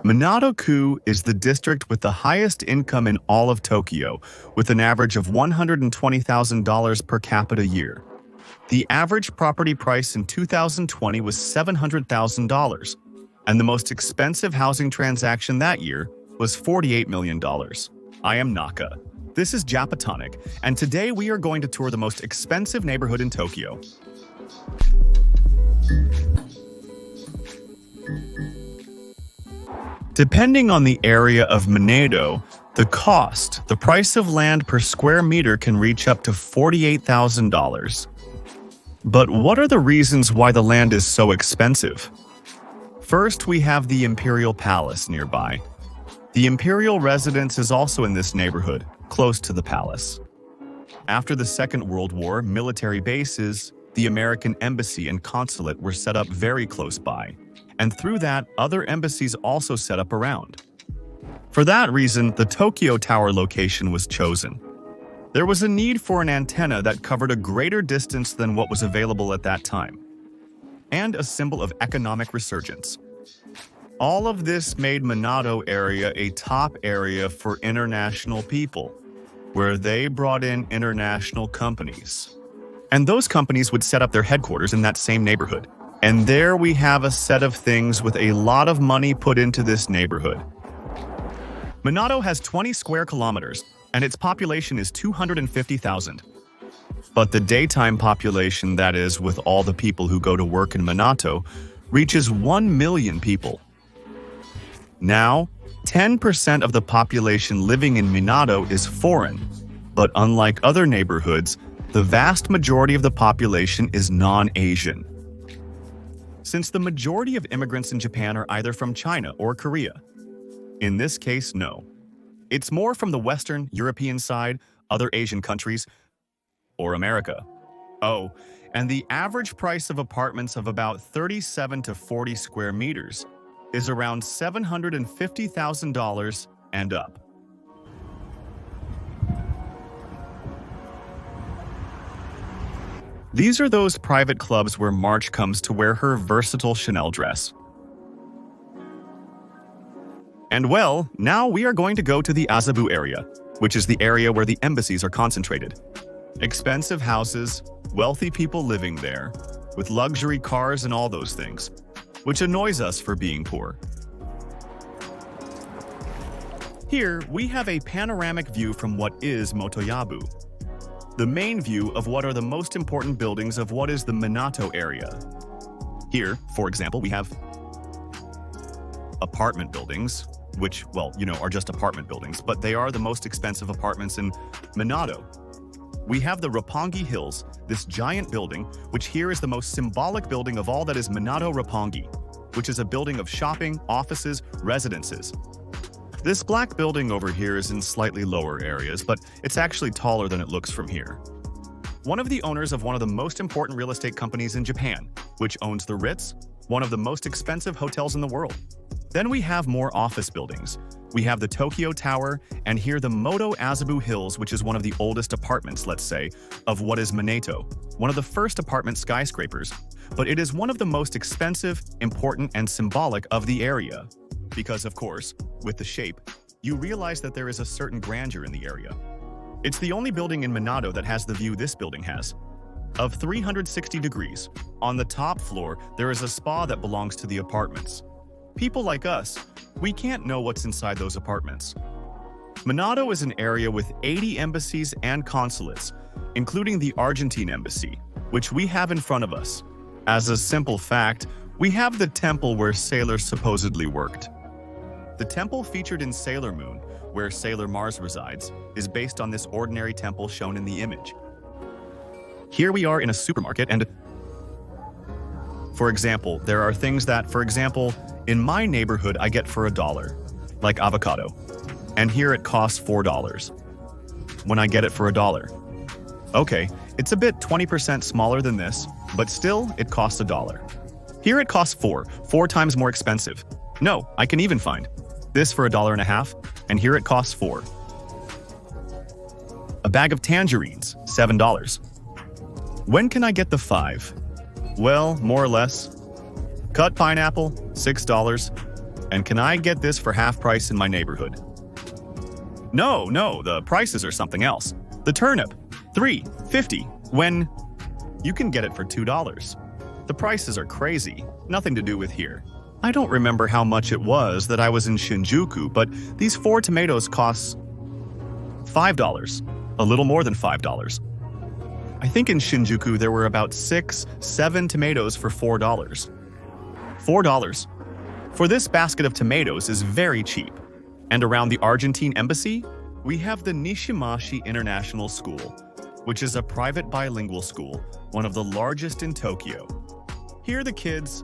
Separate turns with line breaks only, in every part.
Minato-ku is the district with the highest income in all of Tokyo, with an average of $120,000 per capita year. The average property price in 2020 was $700,000, and the most expensive housing transaction that year was $48 million. I am Naka. This is Japatonic, and today we are going to tour the most expensive neighborhood in Tokyo. Depending on the area of Minato, the price of land per square meter can reach up to $48,000. But what are the reasons why the land is so expensive? First, we have the Imperial Palace nearby. The Imperial residence is also in this neighborhood, close to the palace. After the Second World War, military bases, the American embassy and consulate were set up very close by, and through that, other embassies also set up around. For that reason, the Tokyo Tower location was chosen. There was a need for an antenna that covered a greater distance than what was available at that time, and a symbol of economic resurgence. All of this made Minato area a top area for international people, where they brought in international companies. And those companies would set up their headquarters in that same neighborhood. And there we have a set of things with a lot of money put into this neighborhood. Minato has 20 square kilometers, and its population is 250,000. But the daytime population, that is, with all the people who go to work in Minato, reaches 1 million people. Now, 10% of the population living in Minato is foreign, but unlike other neighborhoods, the vast majority of the population is non-Asian. Since the majority of immigrants in Japan are either from China or Korea. In this case, no. It's more from the Western European side, other Asian countries, or America. Oh, and the average price of apartments of about 37 to 40 square meters is around $750,000 and up. These are those private clubs where March comes to wear her versatile Chanel dress. And well, now we are going to go to the Azabu area, which is the area where the embassies are concentrated. Expensive houses, wealthy people living there, with luxury cars and all those things, which annoys us for being poor. Here, we have a panoramic view from what is Motoyabu, the main view of what are the most important buildings of what is the Minato area. Here, for example, we have apartment buildings, which, well, are just apartment buildings, but they are the most expensive apartments in Minato. We have the Roppongi Hills, this giant building, which here is the most symbolic building of all that is Minato Roppongi, which is a building of shopping, offices, residences. This black building over here is in slightly lower areas, but it's actually taller than it looks from here. One of the owners of one of the most important real estate companies in Japan, which owns the Ritz, one of the most expensive hotels in the world. Then we have more office buildings. We have the Tokyo Tower, and here the Moto Azabu Hills, which is one of the oldest apartments, let's say, of what is Minato, one of the first apartment skyscrapers, but it is one of the most expensive, important, and symbolic of the area. Because, of course, with the shape, you realize that there is a certain grandeur in the area. It's the only building in Minato that has the view this building has. Of 360 degrees, on the top floor, there is a spa that belongs to the apartments. People like us, we can't know what's inside those apartments. Minato is an area with 80 embassies and consulates, including the Argentine embassy, which we have in front of us. As a simple fact, we have the temple where sailors supposedly worked. The temple featured in Sailor Moon, where Sailor Mars resides, is based on this ordinary temple shown in the image. Here we are in a supermarket and, for example, there are things that, for example, in my neighborhood I get for $1, like avocado, and here it costs $4. When I get it for $1. Okay, it's a bit 20% smaller than this, but still it costs $1. Here it costs four times more expensive. No, I can even find this for $1.50, and here it costs $4. A bag of tangerines, $7. When can I get the 5? Well, more or less. Cut pineapple, $6. And can I get this for half price in my neighborhood? No, the prices are something else. The turnip, $3.50, when you can get it for $2. The prices are crazy, nothing to do with here. I don't remember how much it was that I was in Shinjuku, but these 4 tomatoes cost $5, a little more than $5. I think in Shinjuku there were about 6-7 tomatoes for $4. $4 for this basket of tomatoes is very cheap. And around the Argentine embassy, we have the Nishimashi International School, which is a private bilingual school, one of the largest in Tokyo. Here the kids,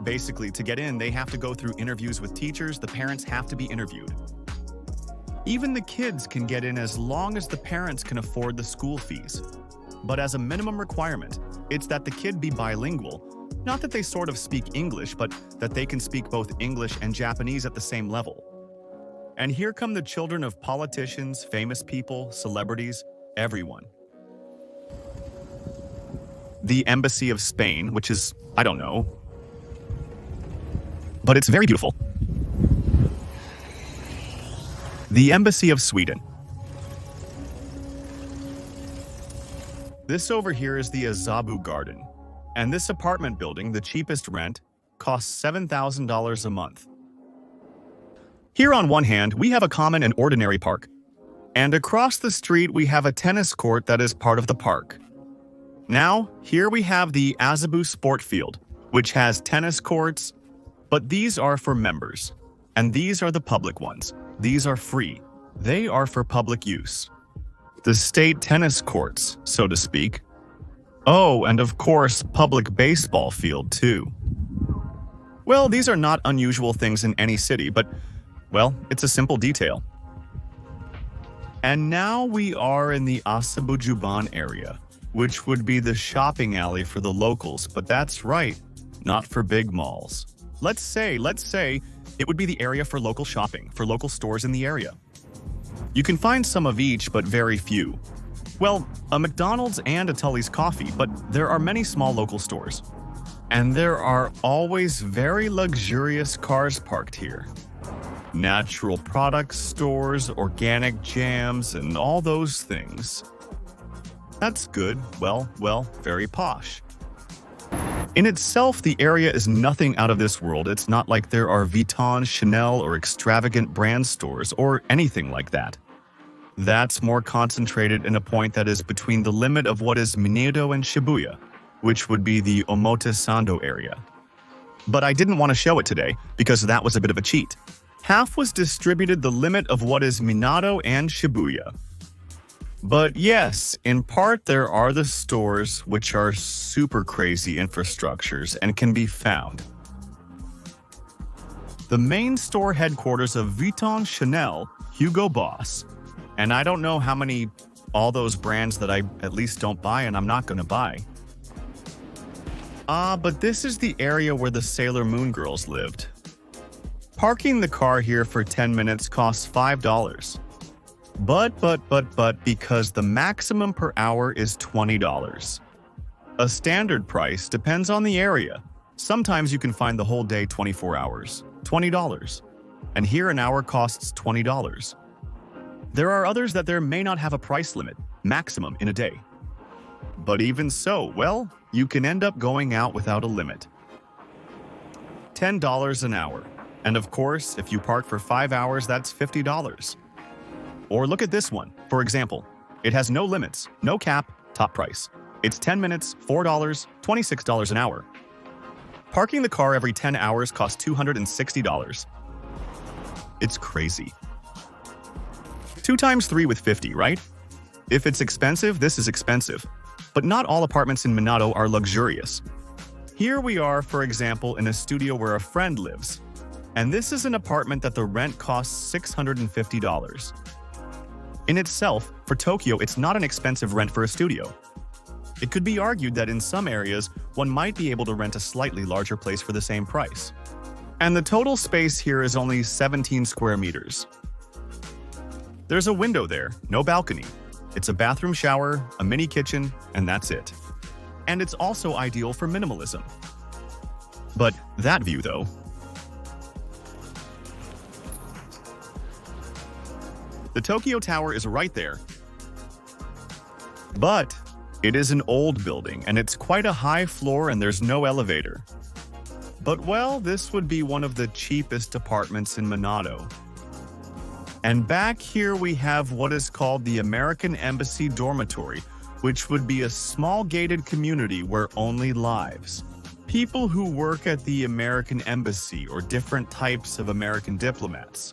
basically to get in, they have to go through interviews with teachers, the parents have to be interviewed. Even the kids can get in as long as the parents can afford the school fees. But as a minimum requirement, it's that the kid be bilingual. Not that they sort of speak English, but that they can speak both English and Japanese at the same level. And here come the children of politicians, famous people, celebrities, everyone. The Embassy of Spain, which is, I don't know, but it's very beautiful. The Embassy of Sweden. This over here is the Azabu Garden. And this apartment building, the cheapest rent, costs $7,000 a month. Here on one hand, we have a common and ordinary park. And across the street, we have a tennis court that is part of the park. Now, here we have the Azabu Sport Field, which has tennis courts, but these are for members. And these are the public ones. These are free. They are for public use. The state tennis courts, so to speak. Oh, and of course, public baseball field too. Well, these are not unusual things in any city, but, well, it's a simple detail. And now we are in the Azabu Juban area, which would be the shopping alley for the locals, but that's right, not for big malls. Let's say it would be the area for local shopping, for local stores in the area. You can find some of each, but very few. Well, a McDonald's and a Tully's Coffee, but there are many small local stores. And there are always very luxurious cars parked here. Natural products stores, organic jams, and all those things. That's good, well, very posh. In itself, the area is nothing out of this world. It's not like there are Vuitton, Chanel, or extravagant brand stores, or anything like that. That's more concentrated in a point that is between the limit of what is Minato and Shibuya, which would be the Omotesando area. But I didn't want to show it today, because that was a bit of a cheat. Half was distributed the limit of what is Minato and Shibuya. But yes, in part there are the stores which are super crazy infrastructures and can be found. The main store headquarters of Vuitton, Chanel, Hugo Boss, and I don't know how many, all those brands that I at least don't buy and I'm not going to buy. But this is the area where the Sailor Moon girls lived. Parking the car here for 10 minutes costs $5. But because the maximum per hour is $20. A standard price depends on the area. Sometimes you can find the whole day 24 hours, $20. And here an hour costs $20. There are others that there may not have a price limit, maximum in a day. But even so, well, you can end up going out without a limit. $10 an hour. And of course, if you park for 5 hours, that's $50. Or look at this one, for example. It has no limits, no cap, top price. It's 10 minutes, $4, $26 an hour. Parking the car every 10 hours costs $260. It's crazy. 2 times 3 with 50, right? If it's expensive, this is expensive. But not all apartments in Minato are luxurious. Here we are, for example, in a studio where a friend lives. And this is an apartment that the rent costs $650. In itself, for Tokyo, it's not an expensive rent for a studio. It could be argued that in some areas, one might be able to rent a slightly larger place for the same price. And the total space here is only 17 square meters. There's a window there, no balcony. It's a bathroom shower, a mini kitchen, and that's it. And it's also ideal for minimalism. But that view, though. The Tokyo Tower is right there. But it is an old building, and it's quite a high floor and there's no elevator. But well, this would be one of the cheapest apartments in Minato. And back here we have what is called the American Embassy Dormitory, which would be a small gated community where only lives. People who work at the American Embassy or different types of American diplomats.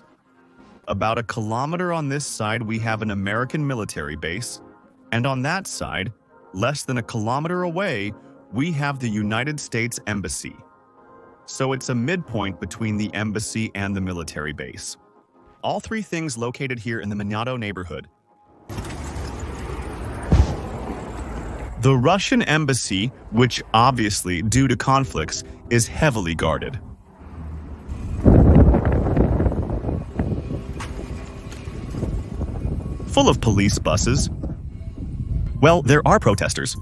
About a kilometer on this side we have an American military base, and on that side, less than a kilometer away, we have the United States Embassy. So it's a midpoint between the embassy and the military base. All three things located here in the Minato neighborhood. The Russian embassy, which obviously, due to conflicts, is heavily guarded. Full of police buses. Well, there are protesters.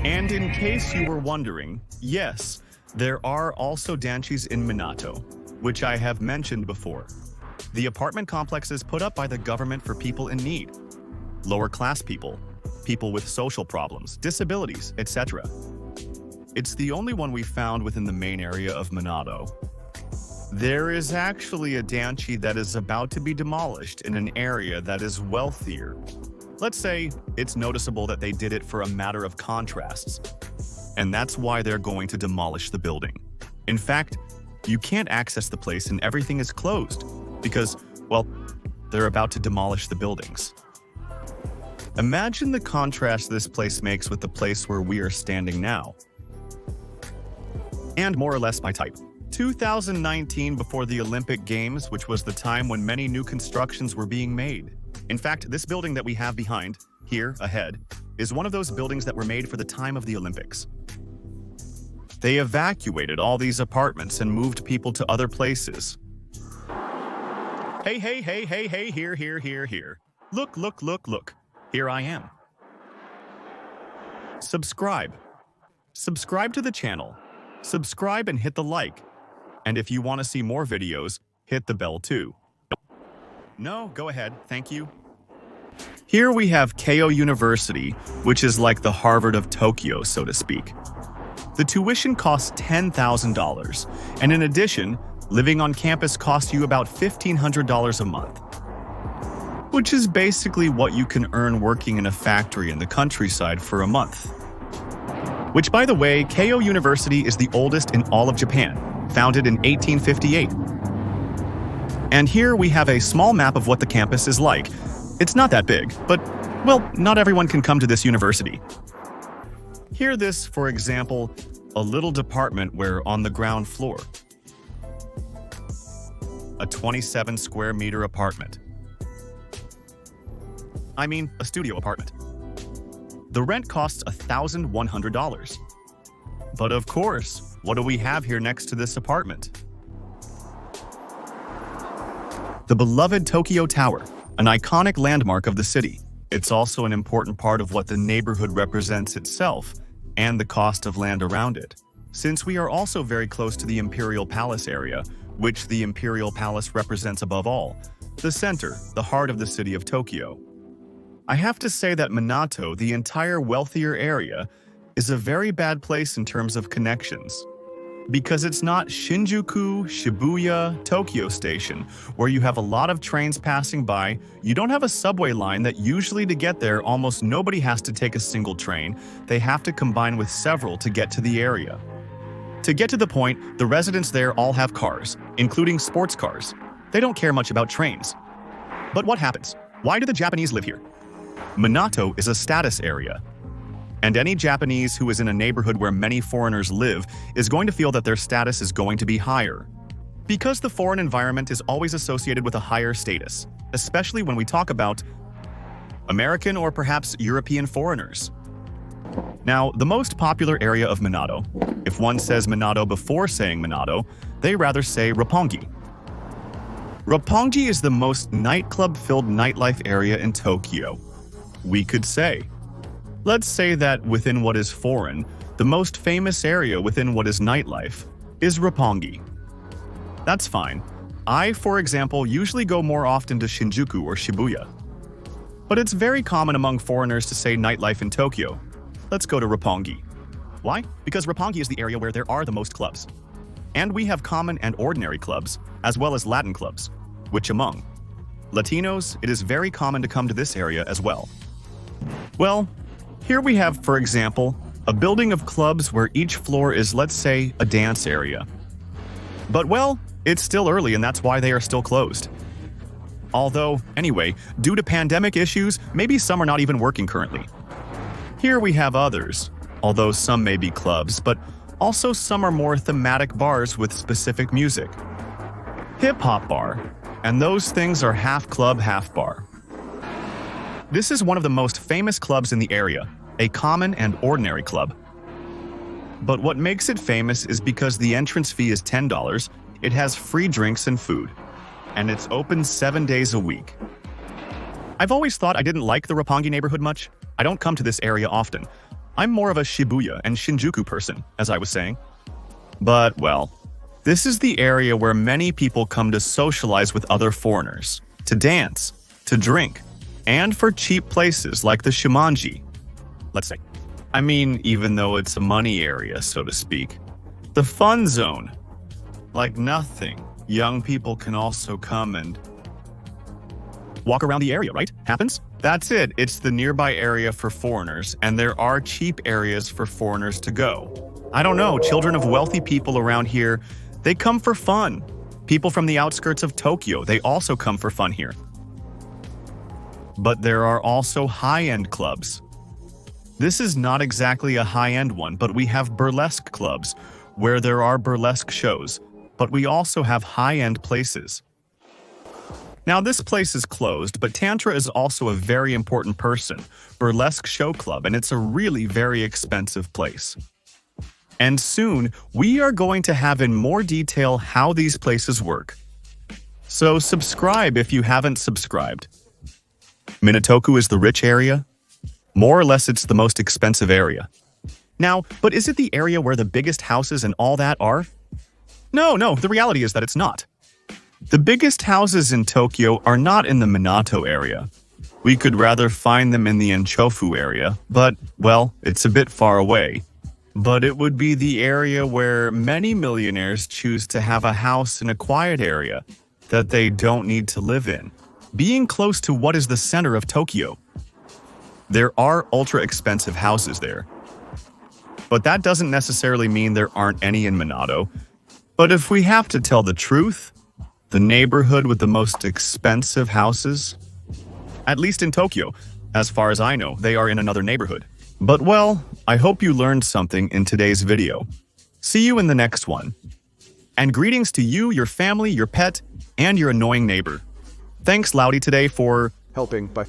And in case you were wondering, yes, there are also danchis in Minato, which I have mentioned before. The apartment complexes put up by the government for people in need, lower class people, people with social problems, disabilities, etc. It's the only one we found within the main area of Minato. There is actually a danchi that is about to be demolished in an area that is wealthier. Let's say it's noticeable that they did it for a matter of contrasts, and that's why they're going to demolish the building. In fact, you can't access the place and everything is closed because, well, they're about to demolish the buildings. Imagine the contrast this place makes with the place where we are standing now. And more or less by type. 2019 before the Olympic Games, which was the time when many new constructions were being made. In fact, this building that we have behind, here ahead, is one of those buildings that were made for the time of the Olympics. They evacuated all these apartments and moved people to other places. Hey, here. Look. Here I am. Subscribe. Subscribe to the channel. Subscribe and hit the like. And if you want to see more videos, hit the bell too. No, go ahead, thank you. Here we have Keio University, which is like the Harvard of Tokyo, so to speak. The tuition costs $10,000, and in addition, living on campus costs you about $1,500 a month. Which is basically what you can earn working in a factory in the countryside for a month. Which, by the way, Keio University is the oldest in all of Japan, founded in 1858. And here we have a small map of what the campus is like. It's not that big, but, well, not everyone can come to this university. Hear this, for example, a little department where on the ground floor, a 27 square meter apartment. I mean, a studio apartment. The rent costs $1,100. But of course, what do we have here next to this apartment? The beloved Tokyo Tower, an iconic landmark of the city. It's also an important part of what the neighborhood represents itself and the cost of land around it. Since we are also very close to the Imperial Palace area, which the Imperial Palace represents above all, the center, the heart of the city of Tokyo. I have to say that Minato, the entire wealthier area, is a very bad place in terms of connections. Because it's not Shinjuku, Shibuya, Tokyo Station, where you have a lot of trains passing by, you don't have a subway line that usually to get there almost nobody has to take a single train, they have to combine with several to get to the area. To get to the point, the residents there all have cars, including sports cars. They don't care much about trains. But what happens? Why do the Japanese live here? Minato is a status area. And any Japanese who is in a neighborhood where many foreigners live is going to feel that their status is going to be higher. Because the foreign environment is always associated with a higher status, especially when we talk about American or perhaps European foreigners. Now, the most popular area of Minato, if one says Minato before saying Minato, they rather say Roppongi. Roppongi is the most nightclub-filled nightlife area in Tokyo. We could say. Let's say that within what is foreign, the most famous area within what is nightlife is Roppongi. That's fine. I, for example, usually go more often to Shinjuku or Shibuya. But it's very common among foreigners to say nightlife in Tokyo. Let's go to Roppongi. Why? Because Roppongi is the area where there are the most clubs. And we have common and ordinary clubs, as well as Latin clubs, which among Latinos, it is very common to come to this area as well. Well, here we have, for example, a building of clubs where each floor is, let's say, a dance area. But well, it's still early and that's why they are still closed. Although, anyway, due to pandemic issues, maybe some are not even working currently. Here we have others, although some may be clubs, but also some are more thematic bars with specific music. Hip-hop bar, and those things are half club, half bar. This is one of the most famous clubs in the area, a common and ordinary club. But what makes it famous is because the entrance fee is $10, it has free drinks and food, and it's open 7 days a week. I've always thought I didn't like the Roppongi neighborhood much. I don't come to this area often. I'm more of a Shibuya and Shinjuku person, as I was saying. But, well, this is the area where many people come to socialize with other foreigners, to dance, to drink, and for cheap places like the Shumanji, let's say. I mean, even though it's a money area, so to speak. The fun zone. Like nothing. Young people can also come and walk around the area, right? Happens? That's it. It's the nearby area for foreigners, and there are cheap areas for foreigners to go. I don't know, children of wealthy people around here, they come for fun. People from the outskirts of Tokyo, they also come for fun here. But there are also high-end clubs. This is not exactly a high-end one, but we have burlesque clubs, where there are burlesque shows, but we also have high-end places. Now, this place is closed, but Tantra is also a very important person, burlesque show club, and it's a really very expensive place. And soon, we are going to have in more detail how these places work. So subscribe if you haven't subscribed. Minato-ku is the rich area. More or less, it's the most expensive area. Now, but is it the area where the biggest houses and all that are? No, the reality is that it's not. The biggest houses in Tokyo are not in the Minato area. We could rather find them in the Enchofu area, but, well, it's a bit far away. But it would be the area where many millionaires choose to have a house in a quiet area that they don't need to live in, being close to what is the center of Tokyo. There are ultra-expensive houses there. But that doesn't necessarily mean there aren't any in Minato. But if we have to tell the truth, the neighborhood with the most expensive houses, at least in Tokyo, as far as I know, they are in another neighborhood. But well, I hope you learned something in today's video. See you in the next one. And greetings to you, your family, your pet, and your annoying neighbor. Thanks, Loudy, today for
helping. Bye.